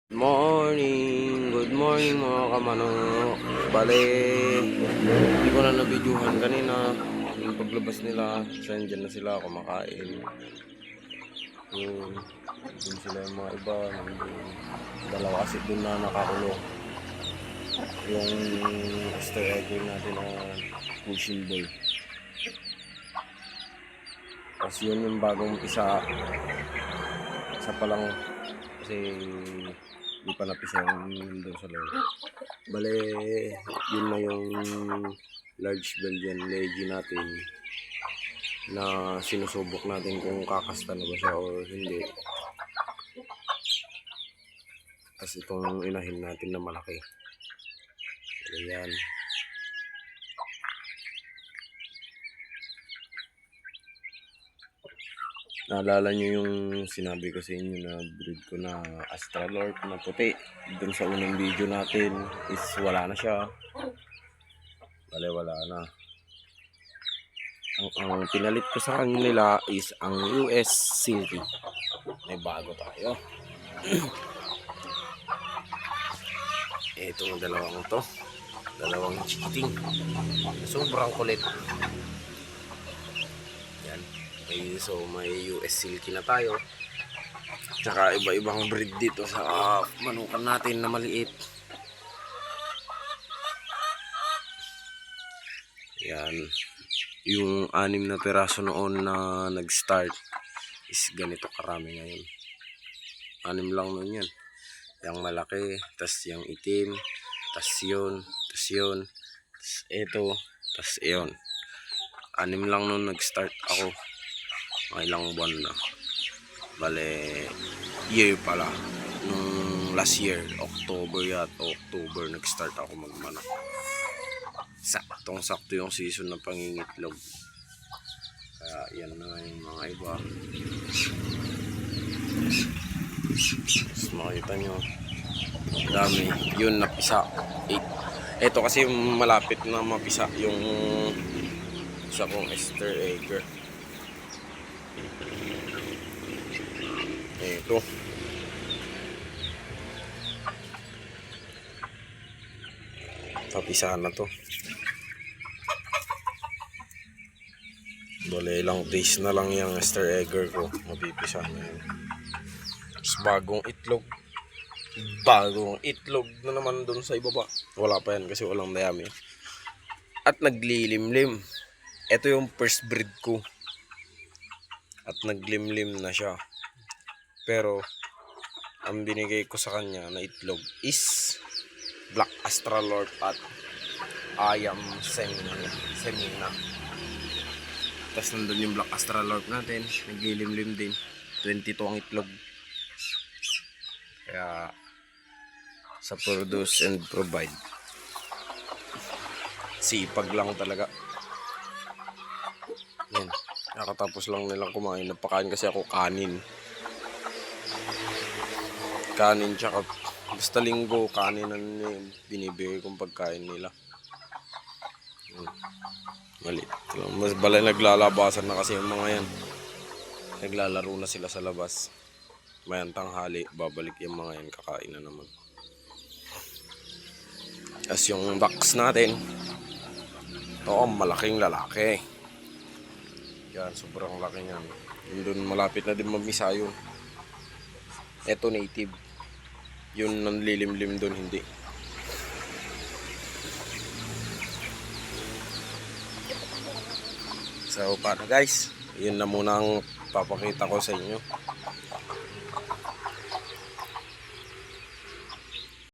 Good morning mga kamanok. Bale, hindi ko na nabidyuhan kanina. Yung paglabas nila, dyan na sila kumakain. Dun sila yung mga iba. Nandun. Dalawa kasi dun na nakakulong. Yung Easter egg natin na pushing ball. Tapos yun yung bagong pisa. Isa pa lang kasi hindi pa napisa yung doon sa loob. Bale, yun na yung large Belgian Legi natin na sinusubok natin kung kakasta na ba siya o hindi. Tapos itong inahin natin na malaki. Ayan. Naalala nyo yung sinabi ko sa inyo na breed ko na Astralorp na puti. Doon sa unang video natin is wala na siya. Bale, wala na. Ang pinalit ko sa kanila is ang US Silky. May bago tayo. Itong dalawang to. Dalawang cheating. Sobrang kulit. Yan. Okay, so may US Silky na tayo. Tsaka iba-ibang breed dito sa manukan natin na maliit. Yan. Yung 6 na piraso noon na nag-start is ganito karami ngayon. 6 lang noon yan. Yung malaki, tas yung itim, tas yun, tas ito, tas yun. 6 lang noon nag-start ako. Mga ilang buwan na. Bale, year pala. Nung last year, October nag-start ako magmanak. Saktong-sakto yung season ng pangingitlog. Kaya yan na yung mga iba. Mas makita nyo, dami. Yun napisa 8. Ito kasi malapit na mapisa yung isa kong Easter egg. Ito papisahan na to. Bale, ilang days na lang yung Easter egger ko, mapipisahan na yun. Tapos bagong itlog na naman dun sa ibaba. Wala pa yan kasi walang dayami. At naglilimlim. Ito yung first breed ko. At naglimlim na siya. Pero ang binigay ko sa kanya na itlog is Black Astralorp at Ayam Semina. Tapos nandun yung Black Astralorp natin, naglilimlim din. 22 ang itlog. Kaya sa produce and provide, sipag lang talaga. Yan, nakatapos lang nilang kumain. Napakain kasi ako kanin tsaka basta linggo kanin ang binibigay kong pagkain nila. Malit. Mas balay naglalabasan na kasi yung mga yan. Naglalaro na sila sa labas. Mayang tanghali, babalik yung mga yan, kakain na naman. As yung ducks natin, ito malaking lalaki. Yan, sobrang laki niyan. Yun dun malapit na din mamisa yun. Ito native. Yun nanlilimlim dun hindi. So paano guys, yun na muna ang papakita ko sa inyo.